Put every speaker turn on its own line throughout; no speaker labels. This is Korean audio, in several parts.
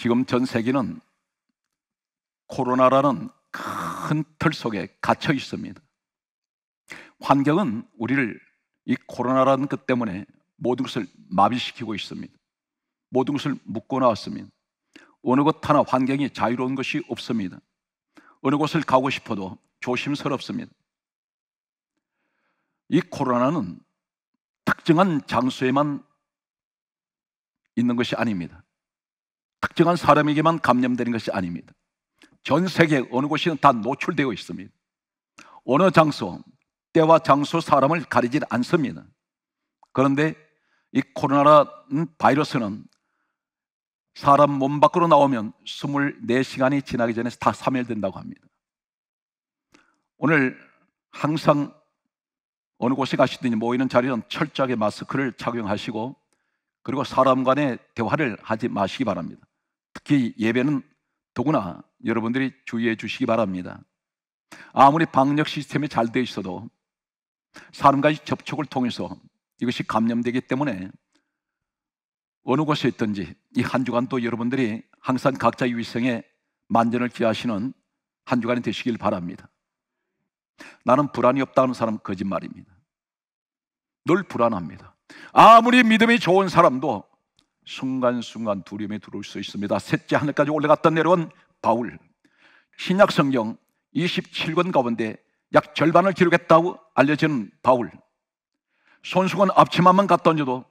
지금 전 세계는 코로나라는 큰 틀 속에 갇혀 있습니다. 환경은 우리를 이 코로나라는 것 때문에 모든 것을 마비시키고 있습니다. 모든 것을 묶고 나왔습니다. 어느 곳 하나 환경이 자유로운 것이 없습니다. 어느 곳을 가고 싶어도 조심스럽습니다. 이 코로나는 특정한 장소에만 있는 것이 아닙니다. 특정한 사람에게만 감염되는 것이 아닙니다. 전 세계 어느 곳이든 다 노출되어 있습니다. 어느 장소, 때와 장소, 사람을 가리지 않습니다. 그런데 이 코로나라는 바이러스는 사람 몸 밖으로 나오면 24시간이 지나기 전에 다 사멸된다고 합니다. 오늘 항상 어느 곳에 가시든지 모이는 자리는 철저하게 마스크를 착용하시고, 그리고 사람 간의 대화를 하지 마시기 바랍니다. 특히 예배는 더구나 여러분들이 주의해 주시기 바랍니다. 아무리 방역 시스템이 잘 되어 있어도 사람과의 접촉을 통해서 이것이 감염되기 때문에 어느 곳에 있든지 이 한 주간도 여러분들이 항상 각자의 위생에 만전을 기하시는 한 주간이 되시길 바랍니다. 나는 불안이 없다는 사람은 거짓말입니다. 늘 불안합니다. 아무리 믿음이 좋은 사람도 순간순간 두려움에 들어올 수 있습니다. 셋째 하늘까지 올라갔다 내려온 바울, 신약 성경 27권 가운데 약 절반을 기록했다고 알려지는 바울, 손수건 앞치마만 갖다 얹어도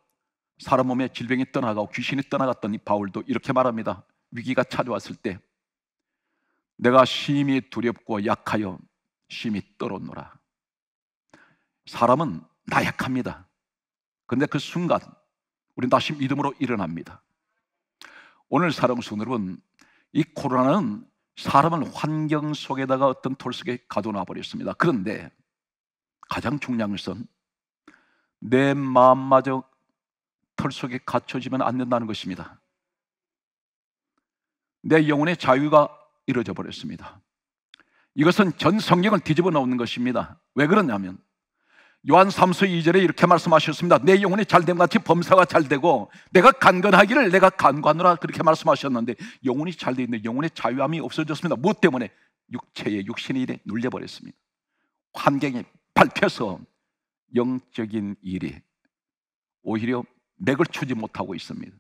사람 몸에 질병이 떠나가고 귀신이 떠나갔던 이 바울도 이렇게 말합니다. 위기가 찾아왔을 때 내가 심히 두렵고 약하여 심히 떨었노라. 사람은 나약합니다. 그런데 그 순간 우리는 다시 믿음으로 일어납니다. 오늘 사랑하는 성도 여러분, 이 코로나는 사람을 환경 속에다가 어떤 틀 속에 가둬놔 버렸습니다. 그런데 가장 중요한 것은 내 마음마저 틀 속에 갇혀지면 안 된다는 것입니다. 내 영혼의 자유가 이루어져 버렸습니다. 이것은 전 성경을 뒤집어 놓는 것입니다. 왜 그러냐면 요한 3서 2절에 이렇게 말씀하셨습니다. 내 영혼이 잘됨 같이 범사가 잘되고 내가 간건하기를 내가 간구하노라, 그렇게 말씀하셨는데 영혼이 잘되어 있는데 영혼의 자유함이 없어졌습니다. 무엇 때문에? 육체의 육신의 일에 눌려버렸습니다. 환경이 밟혀서 영적인 일이 오히려 맥을 추지 못하고 있습니다.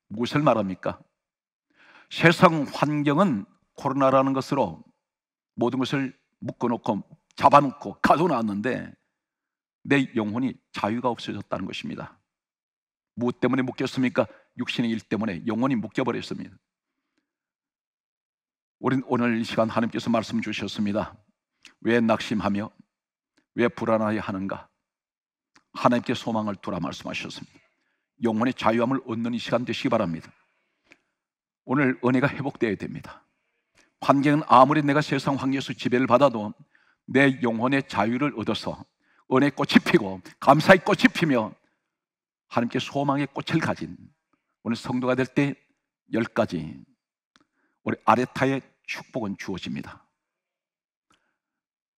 무엇을 말합니까? 세상 환경은 코로나라는 것으로 모든 것을 묶어놓고 잡아놓고 가둬놨는데 내 영혼이 자유가 없어졌다는 것입니다. 무엇 때문에 묶였습니까? 육신의 일 때문에 영혼이 묶여버렸습니다. 우린 오늘 이 시간 하나님께서 말씀 주셨습니다. 왜 낙심하며 왜 불안하게 하는가? 하나님께 소망을 두라 말씀하셨습니다. 영혼의 자유함을 얻는 이 시간 되시기 바랍니다. 오늘 은혜가 회복되어야 됩니다. 환경은 아무리 내가 세상 환경에서 지배를 받아도 내 영혼의 자유를 얻어서 은혜의 꽃이 피고 감사의 꽃이 피며 하나님께 소망의 꽃을 가진 오늘 성도가 될 때 10가지 우리 아레타의 축복은 주어집니다.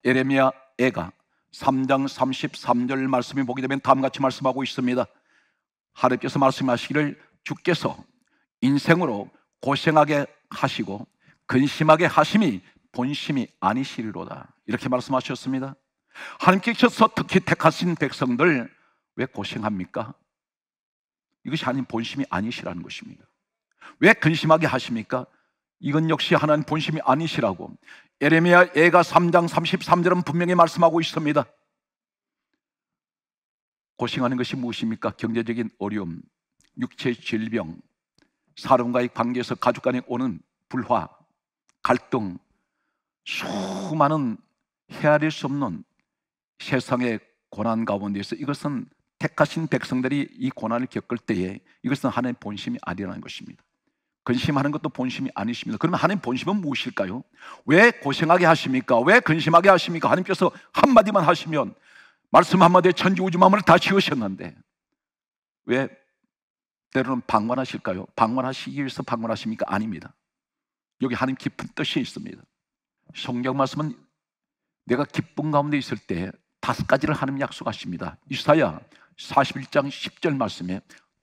예레미야 애가 3장 33절 말씀이 보게 되면 다음같이 말씀하고 있습니다. 하나님께서 말씀하시기를 주께서 인생으로 고생하게 하시고 근심하게 하심이 본심이 아니시리로다, 이렇게 말씀하셨습니다. 하나님께서 특히 택하신 백성들 왜 고생합니까? 이것이 하나님 본심이 아니시라는 것입니다. 왜 근심하게 하십니까? 이건 역시 하나님 본심이 아니시라고 예레미야 애가 3장 33절은 분명히 말씀하고 있습니다. 고생하는 것이 무엇입니까? 경제적인 어려움, 육체의 질병, 사람과의 관계에서 가족 간에 오는 불화, 갈등, 수많은 헤아릴 수 없는 세상의 고난 가운데서 이것은 택하신 백성들이 이 고난을 겪을 때에 이것은 하나님의 본심이 아니라는 것입니다. 근심하는 것도 본심이 아니십니다. 그러면 하나님 본심은 무엇일까요? 왜 고생하게 하십니까? 왜 근심하게 하십니까? 하나님께서 한마디만 하시면 말씀 한마디에 천지우주 만물을 다 지으셨는데 왜 때로는 방관하실까요? 방관하시기 위해서 방관하십니까? 아닙니다. 여기 하나님 깊은 뜻이 있습니다. 성경 말씀은 내가 기쁨 가운데 있을 때 5가지를 하나님 약속하십니다. 이사야 41장 10절 말씀에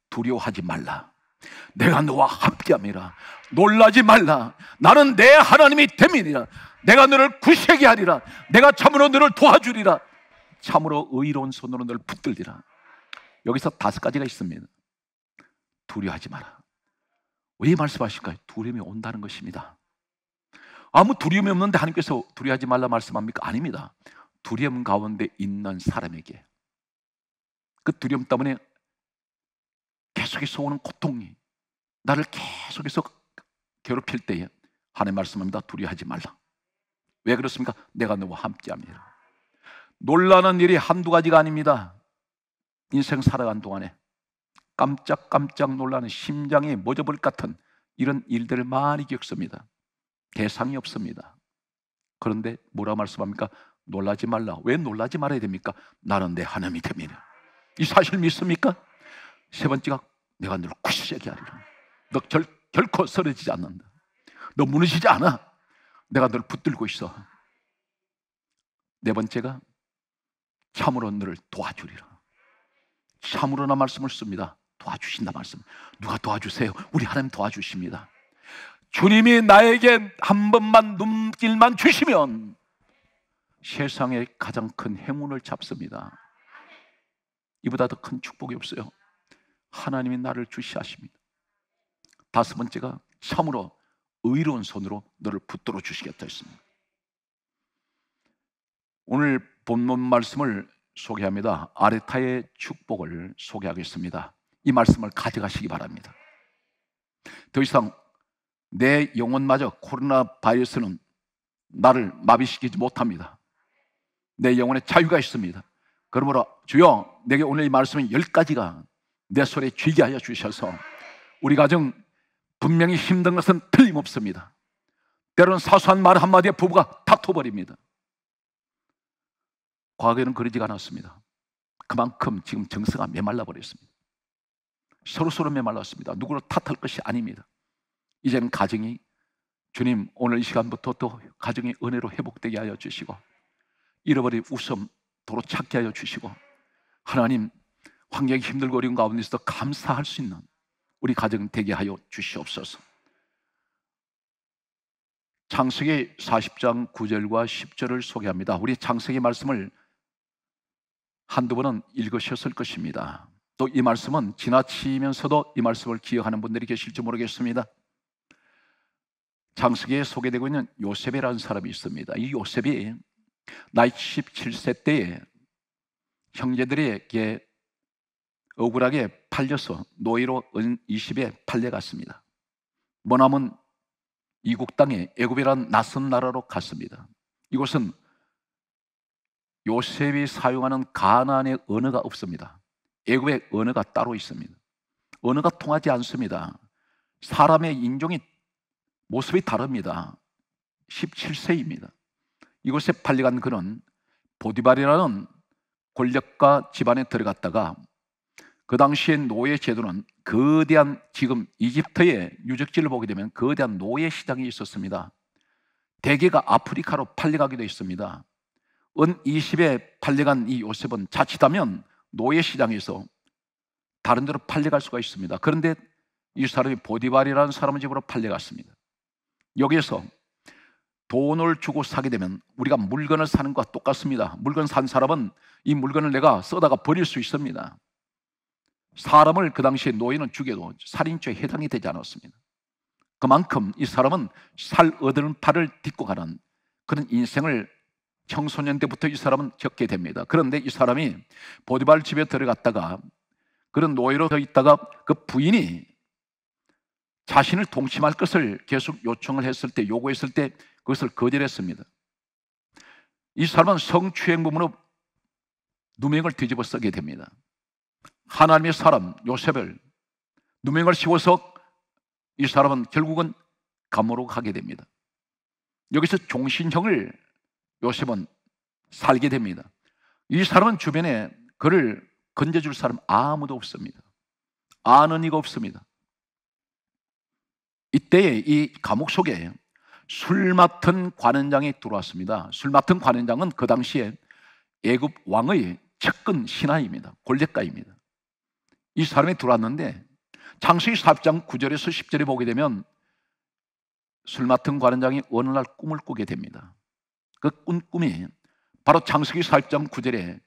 두려워하지 말라. 내가 너와 함께함이라. 놀라지 말라. 나는 내 하나님이 됨이니라. 내가 너를 굳세게 하리라. 내가 참으로 너를 도와주리라. 참으로 의로운 손으로 너를 붙들리라. 여기서 5가지가 있습니다. 두려워하지 마라. 왜 말씀하실까요? 두려움이 온다는 것입니다. 아무 두려움이 없는데 하나님께서 두려워하지 말라 말씀합니까? 아닙니다. 두려움 가운데 있는 사람에게 그 두려움 때문에 계속해서 오는 고통이 나를 계속해서 괴롭힐 때에 하나님 말씀합니다. 두려워하지 말라. 왜 그렇습니까? 내가 너와 함께합니다. 놀라는 일이 한두 가지가 아닙니다. 인생 살아간 동안에 깜짝깜짝 놀라는 심장이 멎어버릴 것 같은 이런 일들을 많이 겪습니다. 대상이 없습니다. 그런데 뭐라 말씀합니까? 놀라지 말라. 왜 놀라지 말아야 됩니까? 나는 내 하나님이 됨이라. 이 사실 믿습니까? 세 번째가 내가 너를 굳세게 하리라. 너 결코 쓰러지지 않는다. 너 무너지지 않아. 내가 너를 붙들고 있어. 네 번째가 참으로 너를 도와주리라. 참으로나 말씀을 씁니다. 도와주신다 말씀. 누가 도와주세요? 우리 하나님 도와주십니다. 주님이 나에게 한 번만 눈길만 주시면 세상에 가장 큰 행운을 잡습니다. 이보다 더 큰 축복이 없어요. 하나님이 나를 주시하십니다. 5번째가 참으로 의로운 손으로 너를 붙들어 주시겠다 했습니다. 오늘 본문 말씀을 소개합니다. 아레타의 축복을 소개하겠습니다. 이 말씀을 가져가시기 바랍니다. 더 이상 내 영혼마저 코로나 바이러스는 나를 마비시키지 못합니다. 내 영혼에 자유가 있습니다. 그러므로 주여, 내게 오늘 이 말씀은 10가지가 내 손에 쥐게 하여 주셔서 우리 가정 분명히 힘든 것은 틀림없습니다. 때로는 사소한 말 한마디에 부부가 다퉈버립니다. 과거에는 그러지가 않았습니다. 그만큼 지금 정서가 메말라 버렸습니다. 서로 메말랐습니다. 누구를 탓할 것이 아닙니다. 이제는 가정이 주님 오늘 이 시간부터 또 가정의 은혜로 회복되게 하여 주시고 잃어버린 웃음 도로 찾게 하여 주시고 하나님 환경이 힘들고 어려운 가운데서도 감사할 수 있는 우리 가정 되게 하여 주시옵소서. 창세기 40장 9절과 10절을 소개합니다. 우리 창세기 말씀을 한두 번은 읽으셨을 것입니다. 또 이 말씀은 지나치면서도 이 말씀을 기억하는 분들이 계실지 모르겠습니다. 창세기에 소개되고 있는 요셉이라는 사람이 있습니다. 이 요셉이 나이 17세 때에 형제들에게 억울하게 팔려서 노예로 은 20에 팔려갔습니다. 머나먼 이국 땅에 애굽이라는 낯선 나라로 갔습니다. 이곳은 요셉이 사용하는 가나안의 언어가 없습니다. 애굽의 언어가 따로 있습니다. 언어가 통하지 않습니다. 사람의 인종이 모습이 다릅니다. 17세입니다. 이곳에 팔려간 그는 보디발이라는 권력가 집안에 들어갔다가 그 당시에 노예 제도는 거대한, 지금 이집트의 유적지를 보게 되면 거대한 노예 시장이 있었습니다. 대개가 아프리카로 팔려가기도 했습니다. 은 20에 팔려간 이 요셉은 자칫하면 노예 시장에서 다른 데로 팔려갈 수가 있습니다. 그런데 이 사람이 보디발이라는 사람의 집으로 팔려갔습니다. 여기에서 돈을 주고 사게 되면 우리가 물건을 사는 것과 똑같습니다. 물건 산 사람은 이 물건을 내가 써다가 버릴 수 있습니다. 사람을 그 당시에 노예는 죽여도 살인죄에 해당이 되지 않았습니다. 그만큼 이 사람은 살 얻은 팔을 딛고 가는 그런 인생을 청소년 때부터 이 사람은 겪게 됩니다. 그런데 이 사람이 보디발 집에 들어갔다가 그런 노예로 서 있다가 그 부인이 자신을 동침할 것을 계속 요청을 했을 때, 요구했을 때 그것을 거절했습니다. 이 사람은 성추행범으로 누명을 뒤집어 쓰게 됩니다. 하나님의 사람 요셉을 누명을 씌워서 이 사람은 결국은 감옥으로 가게 됩니다. 여기서 종신형을 요셉은 살게 됩니다. 이 사람은 주변에 그를 건져줄 사람 아무도 없습니다. 아는 이가 없습니다. 이때에 이 감옥 속에 술 맡은 관원장이 들어왔습니다. 술 맡은 관원장은 그 당시에 애굽 왕의 측근 신하입니다. 권력가입니다. 이 사람이 들어왔는데 창세기 4장 9절에서 10절에 보게 되면 술 맡은 관원장이 어느 날 꿈을 꾸게 됩니다. 그 꾼 꿈이 바로 창세기 4장 9절에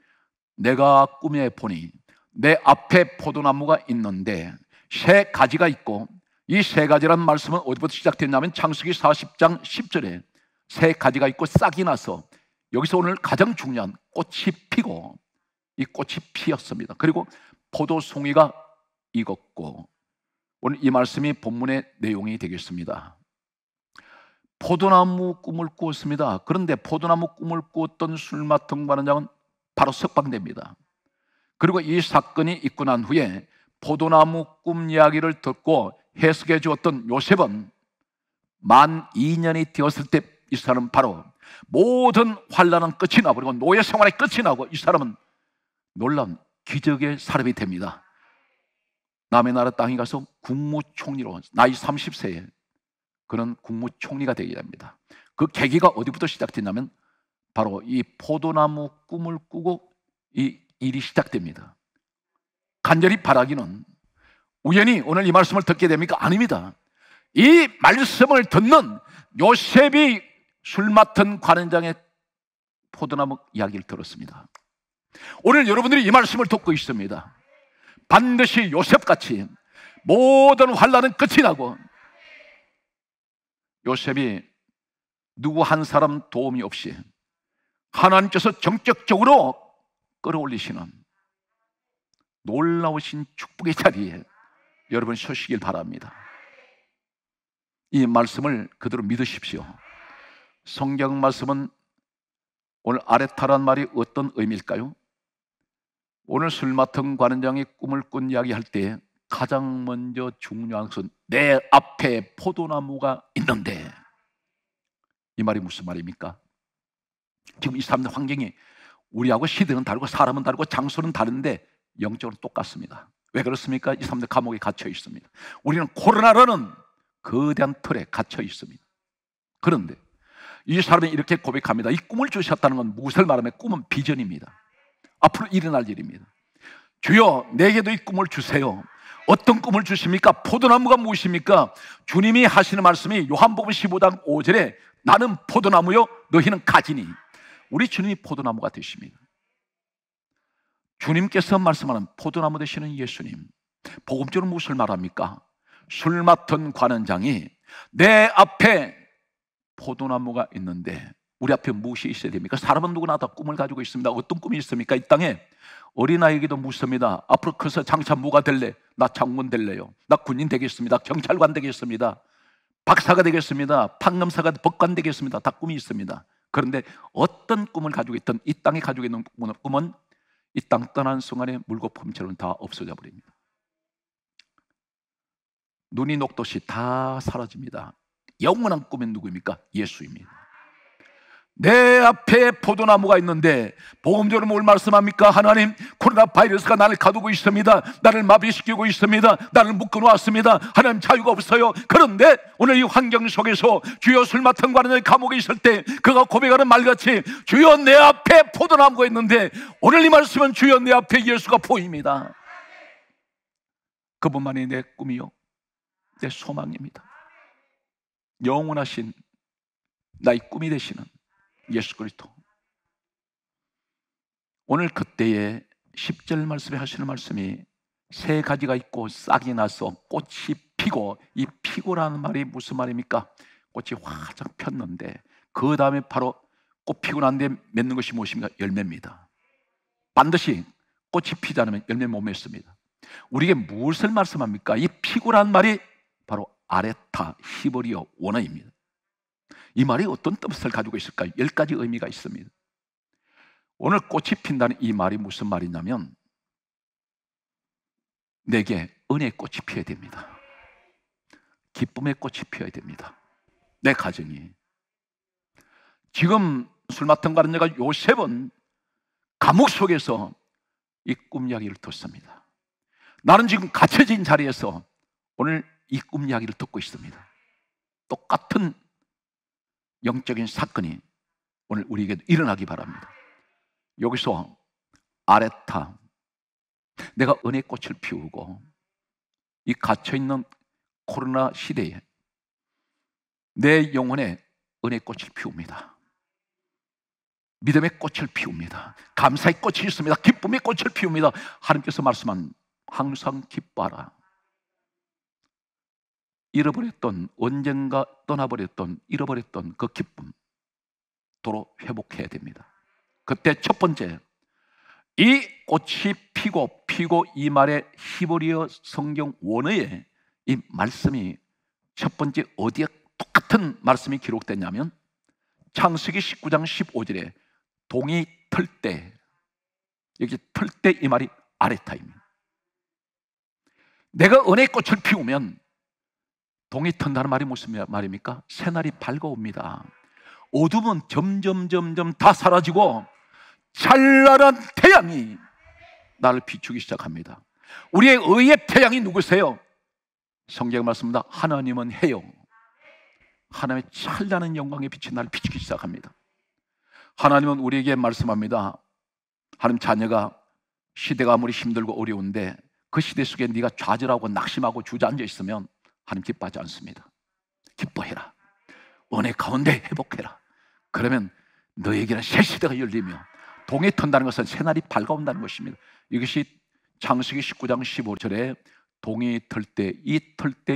내가 꿈에 보니 내 앞에 포도나무가 있는데 세 가지가 있고, 이 세 가지란 말씀은 어디부터 시작됐냐면 창세기 40장 10절에 세 가지가 있고 싹이 나서, 여기서 오늘 가장 중요한 꽃이 피고, 이 꽃이 피었습니다. 그리고 포도송이가 익었고, 오늘 이 말씀이 본문의 내용이 되겠습니다. 포도나무 꿈을 꾸었습니다. 그런데 포도나무 꿈을 꾸었던 술 맡은 관원장은 바로 석방됩니다. 그리고 이 사건이 있고 난 후에 포도나무 꿈 이야기를 듣고 해석해 주었던 요셉은 만 2년이 되었을 때 이 사람은 바로 모든 환난은 끝이 나버리고 노예 생활이 끝이 나고, 이 사람은 놀라운 기적의 사람이 됩니다. 남의 나라 땅에 가서 국무총리로 나이 30세에 그는 국무총리가 되게 됩니다. 그 계기가 어디부터 시작됐냐면 바로 이 포도나무 꿈을 꾸고 이 일이 시작됩니다. 간절히 바라기는 우연히 오늘 이 말씀을 듣게 됩니까? 아닙니다. 이 말씀을 듣는 요셉이 술 맡은 관원장의 포도나무 이야기를 들었습니다. 오늘 여러분들이 이 말씀을 듣고 있습니다. 반드시 요셉같이 모든 환난은 끝이 나고, 요셉이 누구 한 사람 도움이 없이 하나님께서 정적적으로 끌어올리시는 놀라우신 축복의 자리에 여러분 서시길 바랍니다. 이 말씀을 그대로 믿으십시오. 성경 말씀은 오늘 아레타란 말이 어떤 의미일까요? 오늘 술 맡은 관원장이 꿈을 꾼 이야기할 때 가장 먼저 중요한 것은 내 앞에 포도나무가 있는데, 이 말이 무슨 말입니까? 지금 이 사람들 환경이 우리하고 시대는 다르고 사람은 다르고 장소는 다른데 영적으로 똑같습니다. 왜 그렇습니까? 이 사람들 감옥에 갇혀 있습니다. 우리는 코로나라는 거대한 틀에 갇혀 있습니다. 그런데 이 사람이 이렇게 고백합니다. 이 꿈을 주셨다는 건 무엇을 말하면 꿈은 비전입니다. 앞으로 일어날 일입니다. 주여 내게도 이 꿈을 주세요. 어떤 꿈을 주십니까? 포도나무가 무엇입니까? 주님이 하시는 말씀이 요한복음 15장 5절에 나는 포도나무요 너희는 가지니, 우리 주님이 포도나무가 되십니다. 주님께서 말씀하는 포도나무 되시는 예수님, 복음적으로 무엇을 말합니까? 술 맡은 관원장이 내 앞에 포도나무가 있는데 우리 앞에 무엇이 있어야 됩니까? 사람은 누구나 다 꿈을 가지고 있습니다. 어떤 꿈이 있습니까? 이 땅에 어린아이에게도 묻습니다. 앞으로 커서 장차 뭐가 될래? 나 장군 될래요. 나 군인 되겠습니다. 경찰관 되겠습니다. 박사가 되겠습니다. 판검사가, 법관 되겠습니다. 다 꿈이 있습니다. 그런데 어떤 꿈을 가지고 있던 이 땅에 가지고 있는 꿈은 이 땅 떠난 순간에 물거품처럼 다 없어져 버립니다. 눈이 녹듯이 다 사라집니다. 영원한 꿈은 누구입니까? 예수입니다. 내 앞에 포도나무가 있는데 복음적으로 뭘 말씀합니까? 하나님, 코로나 바이러스가 나를 가두고 있습니다. 나를 마비시키고 있습니다. 나를 묶어놓았습니다. 하나님, 자유가 없어요. 그런데 오늘 이 환경 속에서 주여 술 맡은 관원의 감옥에 있을 때 그가 고백하는 말같이 주여 내 앞에 포도나무가 있는데, 오늘 이 말씀은 주여 내 앞에 예수가 보입니다. 그분만이 내 꿈이요 내 소망입니다. 영원하신 나의 꿈이 되시는 예수 그리스도. 오늘 그때의 10절 말씀에 하시는 말씀이 세 가지가 있고 싹이 나서 꽃이 피고, 이 피고라는 말이 무슨 말입니까? 꽃이 활짝 폈는데 그 다음에 바로 꽃 피고 난 뒤에 맺는 것이 무엇입니까? 열매입니다. 반드시 꽃이 피지 않으면 열매 못 맺습니다. 우리에게 무엇을 말씀합니까? 이 피고라는 말이 바로 아레타 히브리어 원어입니다. 이 말이 어떤 뜻을 가지고 있을까요? 10가지 의미가 있습니다. 오늘 꽃이 핀다는 이 말이 무슨 말이냐면 내게 은혜의 꽃이 피어야 됩니다. 기쁨의 꽃이 피어야 됩니다. 내 가정이. 지금 술 맡은 관원자가 요셉은 감옥 속에서 이 꿈 이야기를 듣습니다. 나는 지금 갇혀진 자리에서 오늘 이 꿈 이야기를 듣고 있습니다. 똑같은 영적인 사건이 오늘 우리에게 일어나기 바랍니다. 여기서 아레타, 내가 은혜의 꽃을 피우고 이 갇혀있는 코로나 시대에 내 영혼에 은혜의 꽃을 피웁니다. 믿음의 꽃을 피웁니다. 감사의 꽃이 있습니다. 기쁨의 꽃을 피웁니다. 하나님께서 말씀한 항상 기뻐하라. 잃어버렸던, 언젠가 떠나버렸던, 잃어버렸던 그 기쁨 도로 회복해야 됩니다. 그때 첫 번째, 이 꽃이 피고 이 말의 히브리어 성경 원어에 이 말씀이 첫 번째 어디에 똑같은 말씀이 기록됐냐면 창세기 19장 15절에 동이 틀 때, 여기 틀 때 이 말이 아레타입니다. 내가 은혜의 꽃을 피우면 동이 튼다는 말이 무슨 말입니까? 새날이 밝아옵니다. 어둠은 점점 다 사라지고 찬란한 태양이 나를 비추기 시작합니다. 우리의 의의 태양이 누구세요? 성경 말씀입니다. 하나님은 해요. 하나님의 찬란한 영광의 빛이 나를 비추기 시작합니다. 하나님은 우리에게 말씀합니다. 하나님 자녀가 시대가 아무리 힘들고 어려운데 그 시대 속에 네가 좌절하고 낙심하고 주저앉아 있으면 하나님 기뻐하지 않습니다. 기뻐해라. 은혜 가운데 회복해라. 그러면 너에게는 새 시대가 열리며 동이 튼다는 것은 새날이 밝아온다는 것입니다. 이것이 창세기 19장 15절에 동이 틀 때,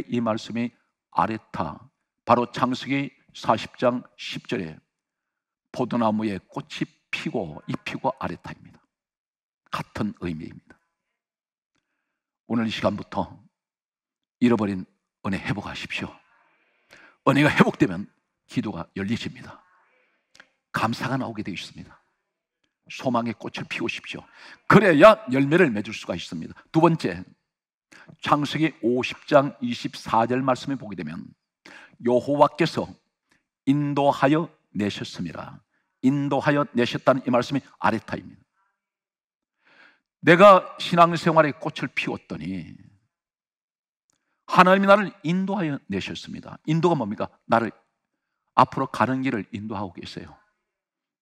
이 말씀이 아레타, 바로 창세기 40장 10절에 포도나무에 꽃이 피고 잎이고 아레타입니다. 같은 의미입니다. 오늘 이 시간부터 잃어버린 은혜 회복하십시오. 은혜가 회복되면 기도가 열리십니다. 감사가 나오게 되어 있습니다. 소망의 꽃을 피우십시오. 그래야 열매를 맺을 수가 있습니다. 두 번째, 창세기 50장 24절 말씀을 보게 되면 여호와께서 인도하여 내셨습니다. 인도하여 내셨다는 이 말씀이 아레타입니다. 내가 신앙생활에 꽃을 피웠더니 하나님이 나를 인도하여 내셨습니다. 인도가 뭡니까? 나를 앞으로 가는 길을 인도하고 계세요.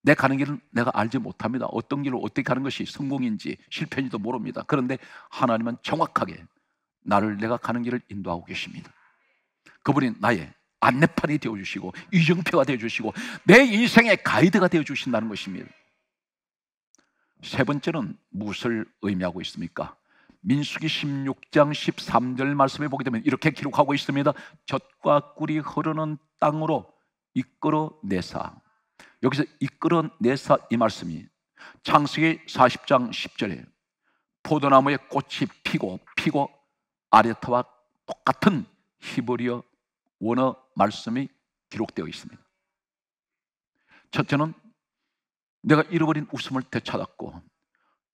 내 가는 길은 내가 알지 못합니다. 어떤 길을 어떻게 가는 것이 성공인지 실패인지도 모릅니다. 그런데 하나님은 정확하게 나를 내가 가는 길을 인도하고 계십니다. 그분이 나의 안내판이 되어주시고 이정표가 되어주시고 내 인생의 가이드가 되어주신다는 것입니다. 세 번째는 무엇을 의미하고 있습니까? 민수기 16장 13절 말씀에 보게 되면 이렇게 기록하고 있습니다. 젖과 꿀이 흐르는 땅으로 이끌어내사. 여기서 이끌어내사 이 말씀이 창세기 40장 10절에 포도나무에 꽃이 피고 아레타와 똑같은 히브리어 원어 말씀이 기록되어 있습니다. 첫째는 내가 잃어버린 웃음을 되찾았고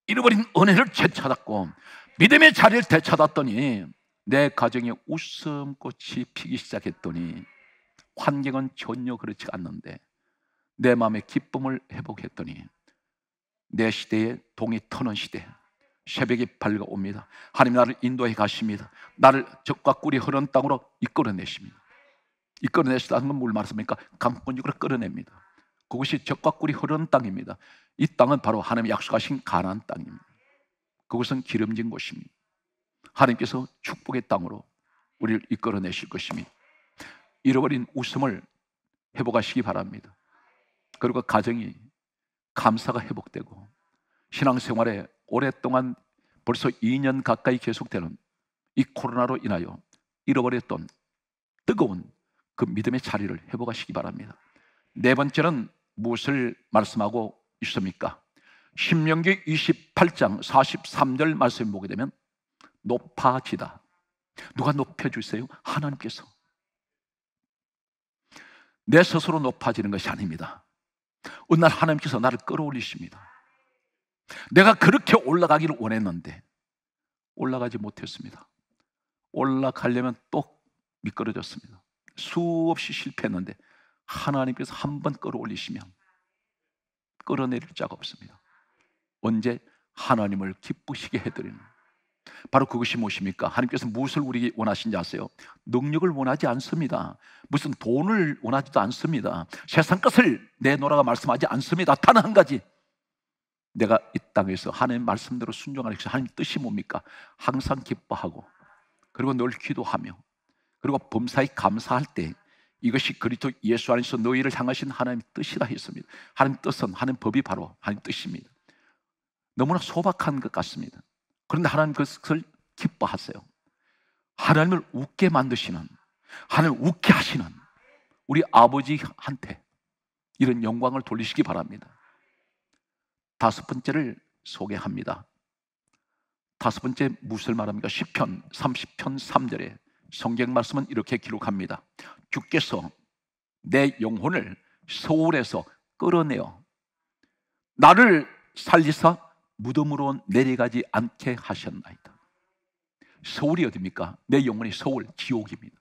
잃어버린 은혜를 되찾았고 믿음의 자리를 되찾았더니 내 가정에 웃음꽃이 피기 시작했더니 환경은 전혀 그렇지 않는데 내 마음의 기쁨을 회복했더니 내 시대에 동이 터는 시대, 새벽이 밝아옵니다. 하나님 나를 인도해 가십니다. 나를 젖과 꿀이 흐르는 땅으로 이끌어내십니다. 이끌어내시다는 건 뭘 말씀입니까? 강권적으로 끌어냅니다. 그것이 젖과 꿀이 흐르는 땅입니다. 이 땅은 바로 하나님이 약속하신 가나안 땅입니다. 그것은 기름진 곳입니다. 하나님께서 축복의 땅으로 우리를 이끌어내실 것입니다. 잃어버린 웃음을 회복하시기 바랍니다. 그리고 가정이 감사가 회복되고 신앙생활에 오랫동안 벌써 2년 가까이 계속되는 이 코로나로 인하여 잃어버렸던 뜨거운 그 믿음의 자리를 회복하시기 바랍니다. 네 번째는 무엇을 말씀하고 있습니까? 신명기 28장 43절 말씀을 보게 되면 높아지다. 누가 높여주세요? 하나님께서. 내 스스로 높아지는 것이 아닙니다. 어느 날 하나님께서 나를 끌어올리십니다. 내가 그렇게 올라가기를 원했는데 올라가지 못했습니다. 올라가려면 또 미끄러졌습니다. 수없이 실패했는데 하나님께서 한 번 끌어올리시면 끌어내릴 자가 없습니다. 언제? 하나님을 기쁘시게 해드리는. 바로 그것이 무엇입니까? 하나님께서 무엇을 우리에게 원하신지 아세요? 능력을 원하지 않습니다. 무슨 돈을 원하지도 않습니다. 세상 것을 내놓으라고 말씀하지 않습니다. 단 한 가지, 내가 이 땅에서 하나님 말씀대로 순종하는 것이 하나님 뜻이 뭡니까? 항상 기뻐하고 그리고 늘 기도하며, 그리고 범사에 감사할 때 이것이 그리스도 예수 안에서 너희를 향하신 하나님의 뜻이라 했습니다. 하나님 뜻은, 하나님 법이 바로 하나님 뜻입니다. 너무나 소박한 것 같습니다. 그런데 하나님 그것을 기뻐하세요. 하나님을 웃게 만드시는, 하나님을 웃게 하시는 우리 아버지한테 이런 영광을 돌리시기 바랍니다. 다섯 번째를 소개합니다. 다섯 번째 무엇을 말합니까? 시편 30편 3절에 성경 말씀은 이렇게 기록합니다. 주께서 내 영혼을 소울에서 끌어내어 나를 살리사 무덤으로 내려가지 않게 하셨나이다. 소울이 어디입니까? 내 영혼이 소울, 지옥입니다.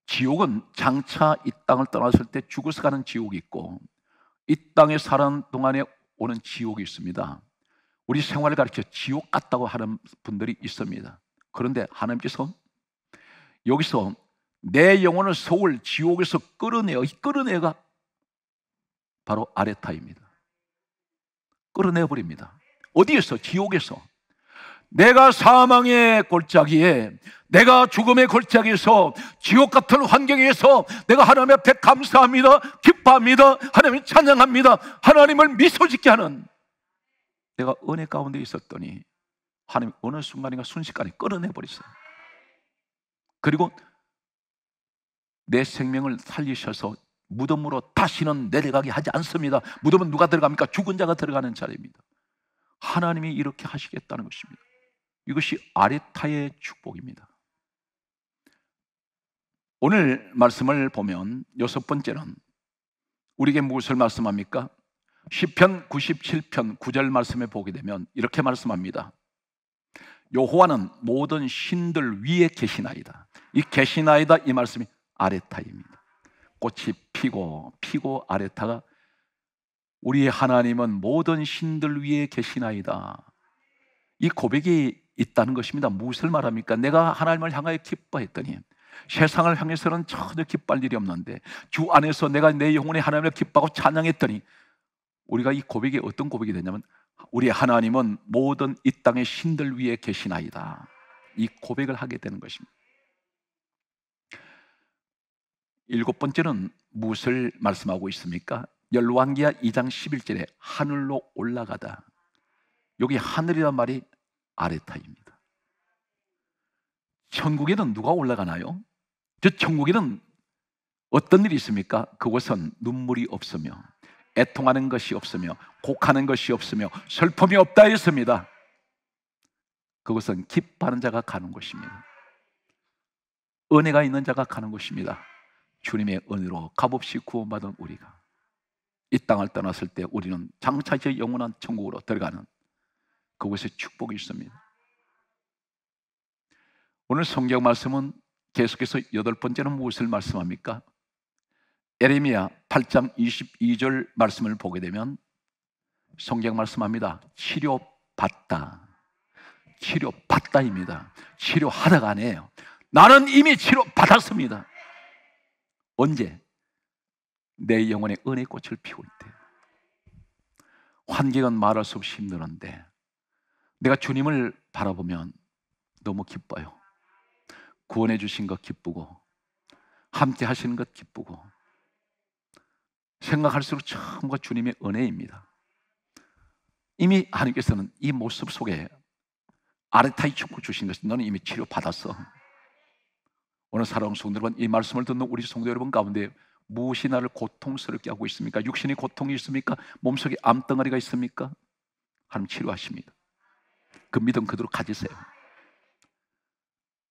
지옥은 장차 이 땅을 떠났을 때 죽어서 가는 지옥이 있고, 이 땅에 사는 동안에 오는 지옥이 있습니다. 우리 생활을 가르쳐 지옥 같다고 하는 분들이 있습니다. 그런데 하나님께서 여기서 내 영혼을 소울, 지옥에서 끌어내어, 이 끌어내가 바로 아레타입니다. 끌어내버립니다. 어디에서? 지옥에서. 내가 사망의 골짜기에, 내가 죽음의 골짜기에서, 지옥 같은 환경에서 내가 하나님 앞에 감사합니다, 기뻐합니다, 하나님을 찬양합니다, 하나님을 미소짓게 하는, 내가 은혜 가운데 있었더니 하나님 어느 순간인가 순식간에 끌어내버렸어요. 그리고 내 생명을 살리셔서 무덤으로 다시는 내려가게 하지 않습니다. 무덤은 누가 들어갑니까? 죽은 자가 들어가는 자리입니다. 하나님이 이렇게 하시겠다는 것입니다. 이것이 아레타의 축복입니다. 오늘 말씀을 보면 여섯 번째는 우리에게 무엇을 말씀합니까? 시편 97편 9절 말씀에 보게 되면 이렇게 말씀합니다. 여호와는 모든 신들 위에 계시나이다. 이 계시나이다, 이 말씀이 아레타입니다. 꽃이 피고 아레타가, 우리의 하나님은 모든 신들 위에 계시나이다. 이 고백이 있다는 것입니다. 무엇을 말합니까? 내가 하나님을 향하여 기뻐했더니 세상을 향해서는 전혀 기뻐할 일이 없는데 주 안에서 내가 내 영혼의 하나님을 기뻐하고 찬양했더니, 우리가 이 고백이 어떤 고백이 되냐면, 우리 하나님은 모든 이 땅의 신들 위에 계시나이다. 이 고백을 하게 되는 것입니다. 일곱 번째는 무엇을 말씀하고 있습니까? 열왕기하 2장 11절에 하늘로 올라가다. 여기 하늘이란 말이 아레타입니다. 천국에는 누가 올라가나요? 저 천국에는 어떤 일이 있습니까? 그곳은 눈물이 없으며 애통하는 것이 없으며 곡하는 것이 없으며 슬픔이 없다 했습니다. 그것은 기뻐하는 자가 가는 곳입니다. 은혜가 있는 자가 가는 곳입니다. 주님의 은혜로 값없이 구원받은 우리가 이 땅을 떠났을 때 우리는 장차 저 영원한 천국으로 들어가는 그곳에 축복이 있습니다. 오늘 성경 말씀은 계속해서 여덟 번째는 무엇을 말씀합니까? 예레미야 8장 22절 말씀을 보게 되면 성경 말씀합니다. 치료받다. 치료받다입니다. 치료하다가 아니에요. 나는 이미 치료받았습니다. 언제? 내 영혼의 은혜의 꽃을 피울 때. 환경은 말할 수 없이 힘들었는데 내가 주님을 바라보면 너무 기뻐요. 구원해 주신 것 기쁘고 함께 하시는 것 기쁘고, 생각할수록 전부가 주님의 은혜입니다. 이미 하나님께서는 이 모습 속에 아레타의 축복 주신 것은 너는 이미 치료받았어. 오늘 사랑하는 성도 여러분, 이 말씀을 듣는 우리 성도 여러분 가운데 무엇이 나를 고통스럽게 하고 있습니까? 육신의 고통이 있습니까? 몸속에 암덩어리가 있습니까? 하나님 치료하십니다. 그 믿음 그대로 가지세요.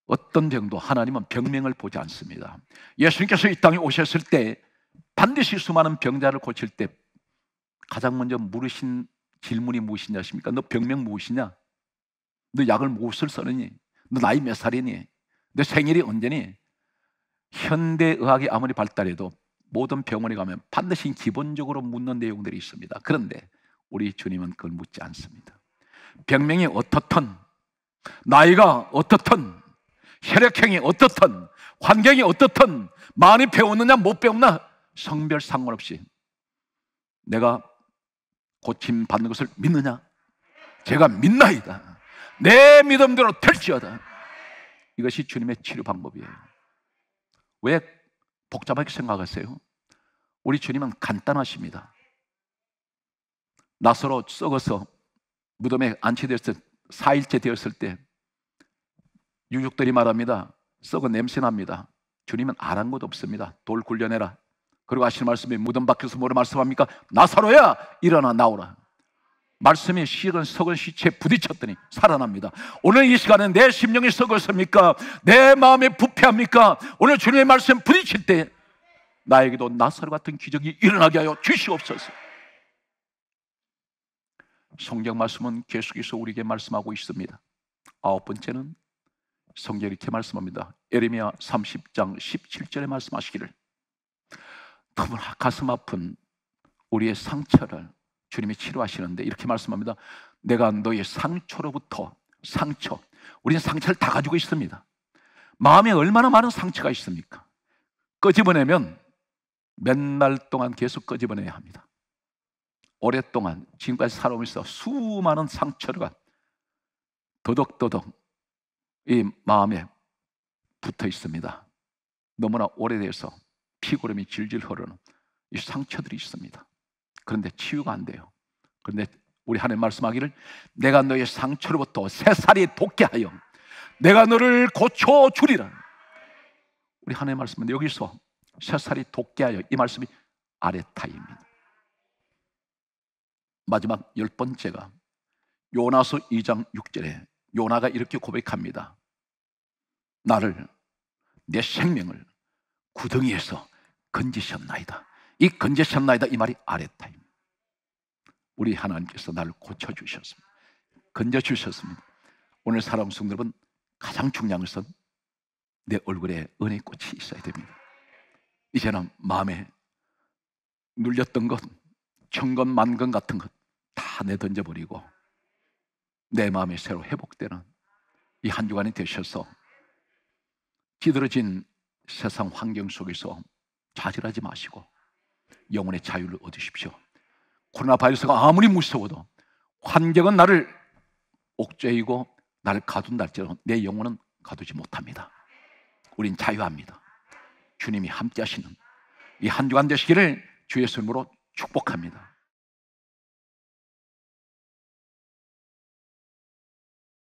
어떤 병도 하나님은 병명을 보지 않습니다. 예수님께서 이 땅에 오셨을 때 반드시 수많은 병자를 고칠 때 가장 먼저 물으신 질문이 무엇이냐 하십니까? 너 병명 무엇이냐? 너 약을 무엇을 쓰느니? 너 나이 몇 살이니? 너 생일이 언제니? 현대의학이 아무리 발달해도 모든 병원에 가면 반드시 기본적으로 묻는 내용들이 있습니다. 그런데 우리 주님은 그걸 묻지 않습니다. 병명이 어떻든, 나이가 어떻든, 혈액형이 어떻든, 환경이 어떻든, 많이 배웠느냐 못 배웠나 성별 상관없이 내가 고침 받는 것을 믿느냐? 제가 믿나이다. 내 믿음대로 될지어다. 이것이 주님의 치료 방법이에요. 왜 복잡하게 생각하세요? 우리 주님은 간단하십니다. 나사로 썩어서 무덤에 안치되었을 4일째 되었을 때 유족들이 말합니다. 썩은 냄새 납니다. 주님은 아랑곳 없습니다. 돌 굴려내라. 그리고 하시는 말씀이 무덤 밖에서 뭐라 말씀합니까? 나사로야 일어나 나오라. 말씀이 썩은 시체에 부딪혔더니 살아납니다. 오늘 이 시간에 내 심령이 썩었습니까? 내 마음이 부패합니까? 오늘 주님의 말씀 부딪힐 때 나에게도 나사로 같은 기적이 일어나게 하여 주시옵소서. 성경 말씀은 계속해서 우리에게 말씀하고 있습니다. 9번째는 성경이 이렇게 말씀합니다. 예레미야 30장 17절에 말씀하시기를, 너무나 가슴 아픈 우리의 상처를 주님이 치료하시는데 이렇게 말씀합니다. 내가 너의 상처로부터 상처, 우리는 상처를 다 가지고 있습니다. 마음에 얼마나 많은 상처가 있습니까? 끄집어내면 몇 날 동안 계속 끄집어내야 합니다. 오랫동안 지금까지 살아오면서 수많은 상처가 더덕더덕 이 마음에 붙어 있습니다. 너무나 오래돼서 피고름이 질질 흐르는 이 상처들이 있습니다. 그런데 치유가 안 돼요. 그런데 우리 하나님 말씀하기를, 내가 너의 상처로부터 새살이 돋게 하여 내가 너를 고쳐주리라. 우리 하나님 말씀은 여기서 새살이 돋게 하여, 이 말씀이 아레타입니다. 마지막 10번째가 요나서 2장 6절에 요나가 이렇게 고백합니다. 나를, 내 생명을 구덩이에서 건지셨나이다. 이 건지셨나이다, 이 말이 아레타입니다. 우리 하나님께서 나를 고쳐주셨습니다. 건져주셨습니다. 오늘 사랑하는 성도 여러분, 가장 중요한 것은 내 얼굴에 은혜의 꽃이 있어야 됩니다. 이제는 마음에 눌렸던 것, 천건 만건 같은 것 다 내던져버리고 내 마음이 새로 회복되는 이 한 주간이 되셔서 기들어진 세상 환경 속에서 좌절하지 마시고 영혼의 자유를 얻으십시오. 코로나 바이러스가 아무리 무서워도 환경은 나를 옥죄이고 나를 가둔다 할지라도 내 영혼은 가두지 못합니다. 우린 자유합니다. 주님이 함께 하시는 이 한 주간 되시기를 주의 이름으로 축복합니다.